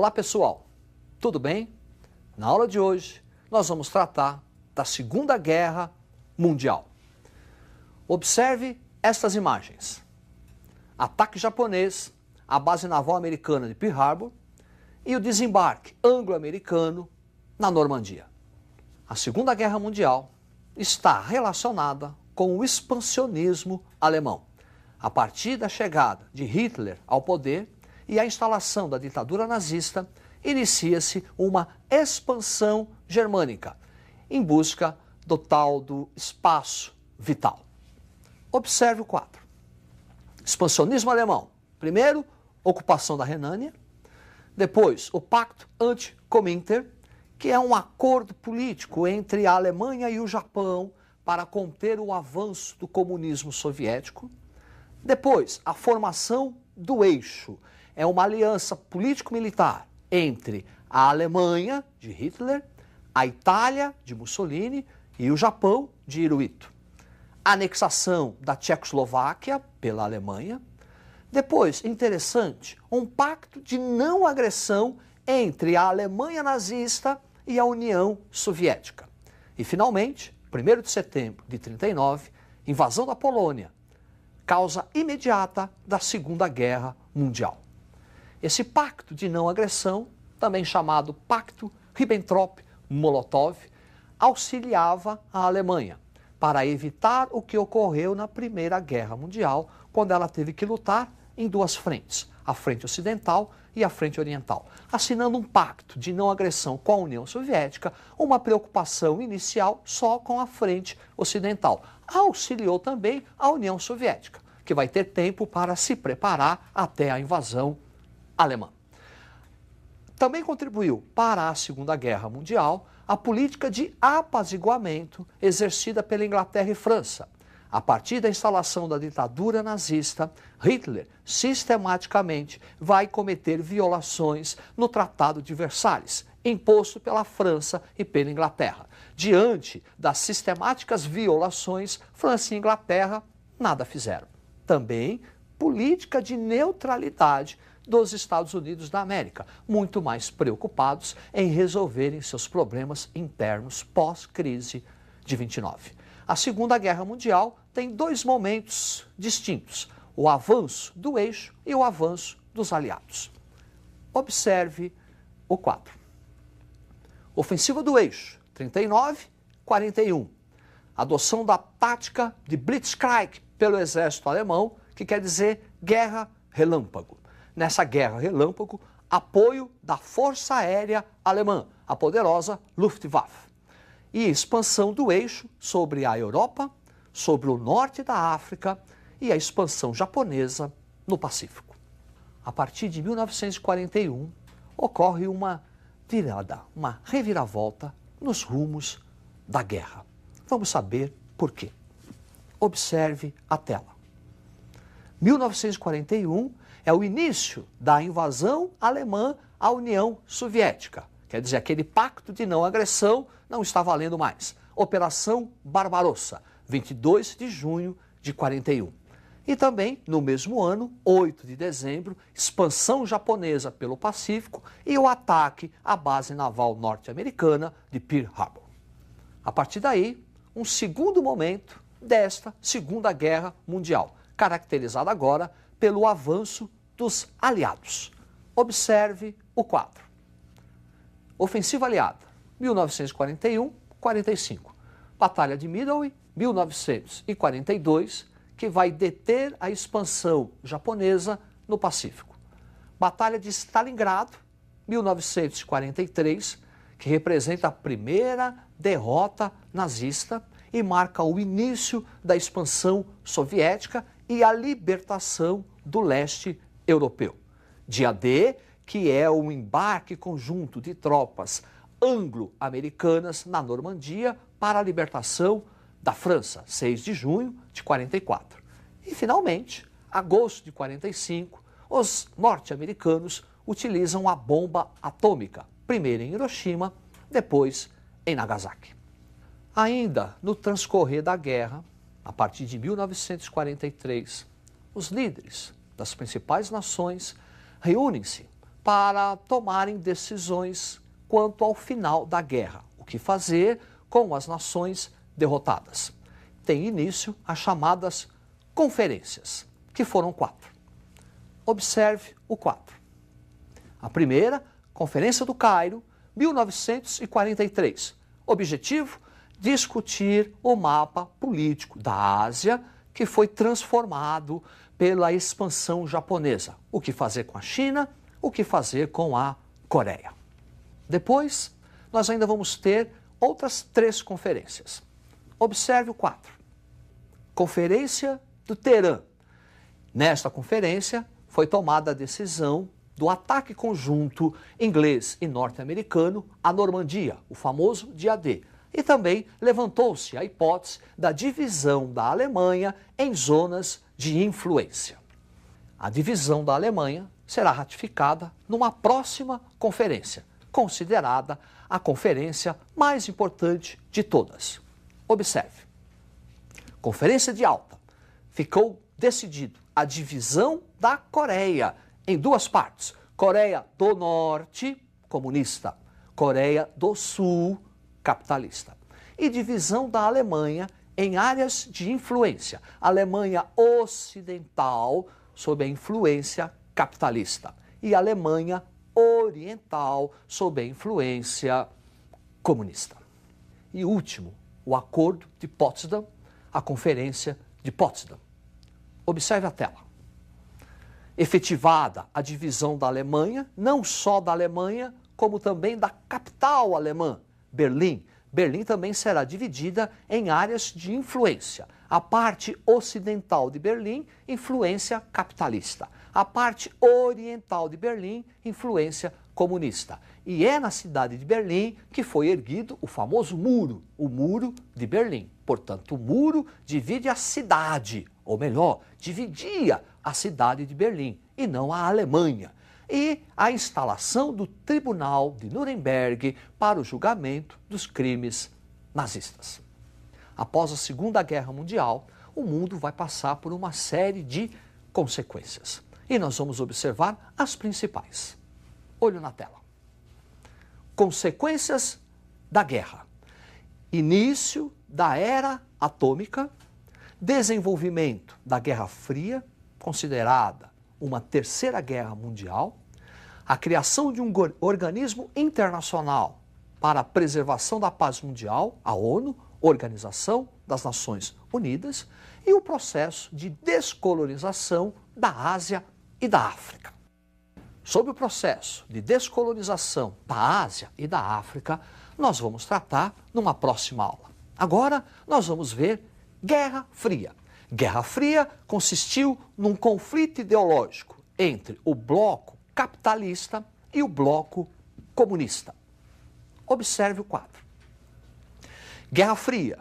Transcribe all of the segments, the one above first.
Olá pessoal, tudo bem? Na aula de hoje nós vamos tratar da Segunda Guerra Mundial. Observe estas imagens. Ataque japonês à base naval americana de Pearl Harbor e o desembarque anglo-americano na Normandia. A Segunda Guerra Mundial está relacionada com o expansionismo alemão. A partir da chegada de Hitler ao poder e a instalação da ditadura nazista, inicia-se uma expansão germânica em busca do tal do espaço vital. Observe o quadro. Expansionismo alemão. Primeiro, ocupação da Renânia. Depois, o Pacto Anti-Komintern, que é um acordo político entre a Alemanha e o Japão para conter o avanço do comunismo soviético. Depois, a formação do Eixo. É uma aliança político-militar entre a Alemanha, de Hitler, a Itália, de Mussolini, e o Japão, de Hirohito. Anexação da Tchecoslováquia pela Alemanha. Depois, interessante, um pacto de não agressão entre a Alemanha nazista e a União Soviética. E, finalmente, 1º de setembro de 1939, invasão da Polônia, causa imediata da Segunda Guerra Mundial. Esse pacto de não agressão, também chamado Pacto Ribbentrop-Molotov, auxiliava a Alemanha para evitar o que ocorreu na Primeira Guerra Mundial, quando ela teve que lutar em duas frentes, a frente ocidental e a frente oriental, assinando um pacto de não agressão com a União Soviética, uma preocupação inicial só com a frente ocidental. Auxiliou também a União Soviética, que vai ter tempo para se preparar até a invasão alemã. Também contribuiu para a Segunda Guerra Mundial a política de apaziguamento exercida pela Inglaterra e França. A partir da instalação da ditadura nazista, Hitler sistematicamente vai cometer violações no Tratado de Versalhes, imposto pela França e pela Inglaterra. Diante das sistemáticas violações, França e Inglaterra nada fizeram. Também política de neutralidade dos Estados Unidos da América, muito mais preocupados em resolverem seus problemas internos pós-crise de 29. A Segunda Guerra Mundial tem dois momentos distintos, o avanço do eixo e o avanço dos aliados. Observe o quadro. Ofensiva do eixo, 39-41. Adoção da tática de Blitzkrieg pelo exército alemão, que quer dizer guerra relâmpago. Nessa guerra relâmpago, apoio da Força Aérea Alemã, a poderosa Luftwaffe. E expansão do eixo sobre a Europa, sobre o norte da África e a expansão japonesa no Pacífico. A partir de 1941, ocorre uma virada, uma reviravolta nos rumos da guerra. Vamos saber por quê. Observe a tela. 1941 é o início da invasão alemã à União Soviética. Quer dizer, aquele pacto de não agressão não está valendo mais. Operação Barbarossa, 22 de junho de 41. E também, no mesmo ano, 8 de dezembro, expansão japonesa pelo Pacífico e o ataque à base naval norte-americana de Pearl Harbor. A partir daí, um segundo momento desta Segunda Guerra Mundial, caracterizada agora pelo avanço dos aliados. Observe o quadro. Ofensiva aliada, 1941-45. Batalha de Midway, 1942, que vai deter a expansão japonesa no Pacífico. Batalha de Stalingrado, 1943, que representa a primeira derrota nazista e marca o início da expansão soviética e a libertação do leste europeu. Dia D, que é o embarque conjunto de tropas anglo-americanas na Normandia para a libertação da França, 6 de junho de 44. E, finalmente, agosto de 45, os norte-americanos utilizam a bomba atômica, primeiro em Hiroshima, depois em Nagasaki. Ainda no transcorrer da guerra, a partir de 1943, os líderes das principais nações reúnem-se para tomarem decisões quanto ao final da guerra, o que fazer com as nações derrotadas. Tem início as chamadas conferências, que foram 4. Observe o 4. A primeira, Conferência do Cairo, 1943. Objetivo: discutir o mapa político da Ásia, que foi transformado pela expansão japonesa. O que fazer com a China, o que fazer com a Coreia. Depois, nós ainda vamos ter outras 3 conferências. Observe o 4. Conferência do Teherã. Nesta conferência, foi tomada a decisão do ataque conjunto inglês e norte-americano à Normandia, o famoso Dia D. E também levantou-se a hipótese da divisão da Alemanha em zonas de influência. A divisão da Alemanha será ratificada numa próxima conferência, considerada a conferência mais importante de todas. Observe. Conferência de Alta. Ficou decidido a divisão da Coreia em 2 partes. Coreia do Norte, comunista. Coreia do Sul, capitalista. E divisão da Alemanha em áreas de influência. Alemanha Ocidental, sob a influência capitalista. E Alemanha Oriental, sob a influência comunista. E último, o Acordo de Potsdam, a Conferência de Potsdam. Observe a tela. Efetivada a divisão da Alemanha, não só da Alemanha, como também da capital alemã, Berlim. Berlim também será dividida em áreas de influência. A parte ocidental de Berlim, influência capitalista. A parte oriental de Berlim, influência comunista. E é na cidade de Berlim que foi erguido o famoso muro, o Muro de Berlim. Portanto, o muro divide a cidade, ou melhor, dividia a cidade de Berlim, e não a Alemanha. E a instalação do Tribunal de Nuremberg para o julgamento dos crimes nazistas. Após a Segunda Guerra Mundial, o mundo vai passar por uma série de consequências. E nós vamos observar as principais. Olho na tela. Consequências da guerra. Início da era atômica, desenvolvimento da Guerra Fria, considerada uma terceira guerra mundial, a criação de um organismo internacional para a preservação da paz mundial, a ONU, Organização das Nações Unidas, e o processo de descolonização da Ásia e da África. Sobre o processo de descolonização da Ásia e da África, nós vamos tratar numa próxima aula. Agora, nós vamos ver Guerra Fria. Guerra Fria consistiu num conflito ideológico entre o bloco capitalista e o bloco comunista. Observe o quadro. Guerra Fria,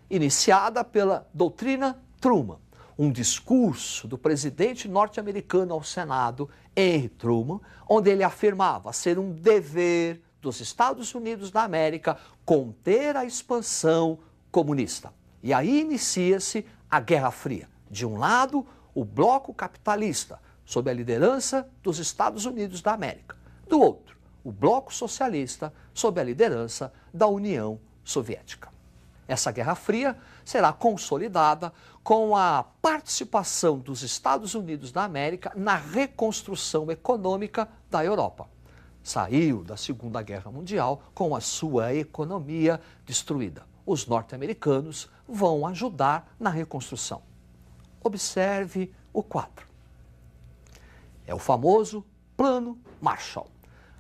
iniciada pela doutrina Truman, um discurso do presidente norte-americano ao Senado, Henry Truman, onde ele afirmava ser um dever dos Estados Unidos da América conter a expansão comunista. E aí inicia-se a Guerra Fria. De um lado, o bloco capitalista, sob a liderança dos Estados Unidos da América. Do outro, o bloco socialista, sob a liderança da União Soviética. Essa Guerra Fria será consolidada com a participação dos Estados Unidos da América na reconstrução econômica da Europa. Saiu da Segunda Guerra Mundial com a sua economia destruída. Os norte-americanos vão ajudar na reconstrução. Observe o quadro. É o famoso Plano Marshall.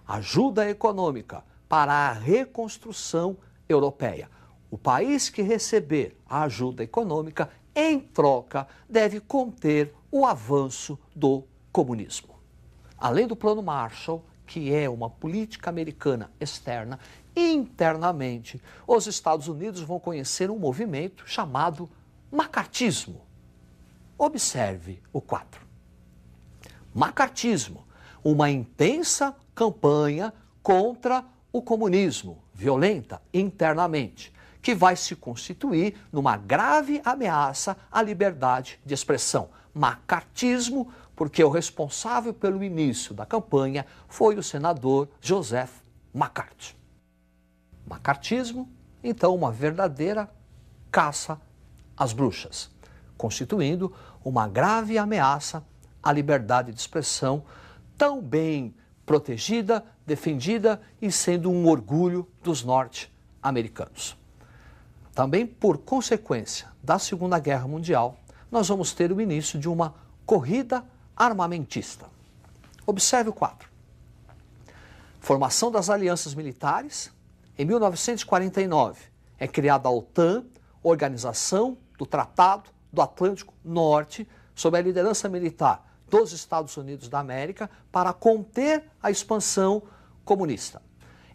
Ajuda econômica para a reconstrução europeia. O país que receber a ajuda econômica, em troca, deve conter o avanço do comunismo. Além do Plano Marshall, que é uma política americana externa, internamente, os Estados Unidos vão conhecer um movimento chamado macartismo. Observe o quadro. Macartismo, uma intensa campanha contra o comunismo, violenta internamente, que vai se constituir numa grave ameaça à liberdade de expressão. Macartismo, porque o responsável pelo início da campanha foi o senador Joseph McCarthy. Macartismo, então, uma verdadeira caça às bruxas, constituindo uma grave ameaça à liberdade de expressão, tão bem protegida, defendida e sendo um orgulho dos norte-americanos. Também por consequência da Segunda Guerra Mundial, nós vamos ter o início de uma corrida armamentista. Observe o quadro. Formação das alianças militares. Em 1949 é criada a OTAN, Organização do Tratado do Atlântico Norte, sob a liderança militar dos Estados Unidos da América, para conter a expansão comunista.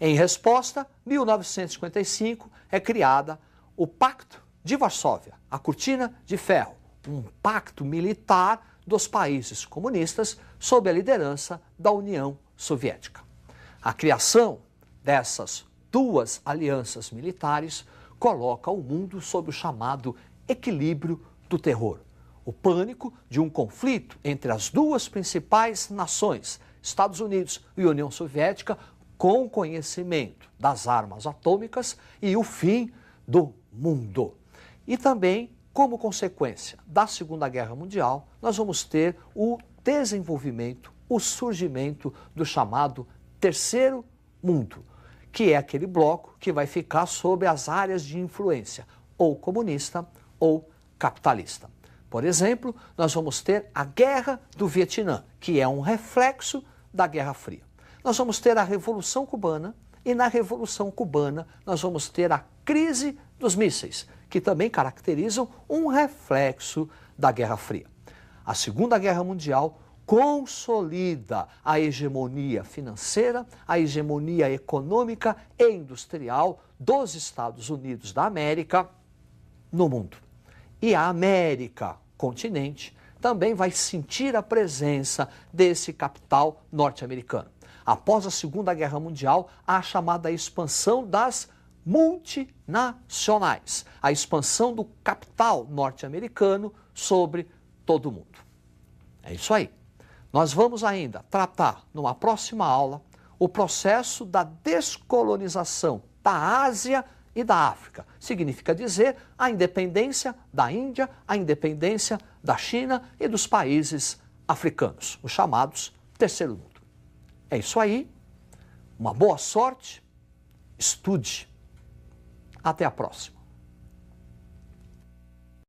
Em resposta, 1955 é criada o Pacto de Varsóvia, a Cortina de Ferro, um pacto militar dos países comunistas sob a liderança da União Soviética. A criação dessas duas alianças militares coloca o mundo sob o chamado equilíbrio do terror. O pânico de um conflito entre as duas principais nações, Estados Unidos e União Soviética, com conhecimento das armas atômicas e o fim do mundo. E também, como consequência da Segunda Guerra Mundial, nós vamos ter o desenvolvimento, o surgimento do chamado Terceiro Mundo, que é aquele bloco que vai ficar sob as áreas de influência, ou comunista ou capitalista. Por exemplo, nós vamos ter a Guerra do Vietnã, que é um reflexo da Guerra Fria. Nós vamos ter a Revolução Cubana e na Revolução Cubana nós vamos ter a crise dos mísseis, que também caracterizam um reflexo da Guerra Fria. A Segunda Guerra Mundial consolida a hegemonia financeira, a hegemonia econômica e industrial dos Estados Unidos da América no mundo. E a América, continente, também vai sentir a presença desse capital norte-americano. Após a Segunda Guerra Mundial, há a chamada expansão das multinacionais, a expansão do capital norte-americano sobre todo o mundo. É isso aí. Nós vamos ainda tratar, numa próxima aula, o processo da descolonização da Ásia e da África. Significa dizer a independência da Índia, a independência da China e dos países africanos, os chamados Terceiro Mundo. É isso aí. Uma boa sorte. Estude. Até a próxima.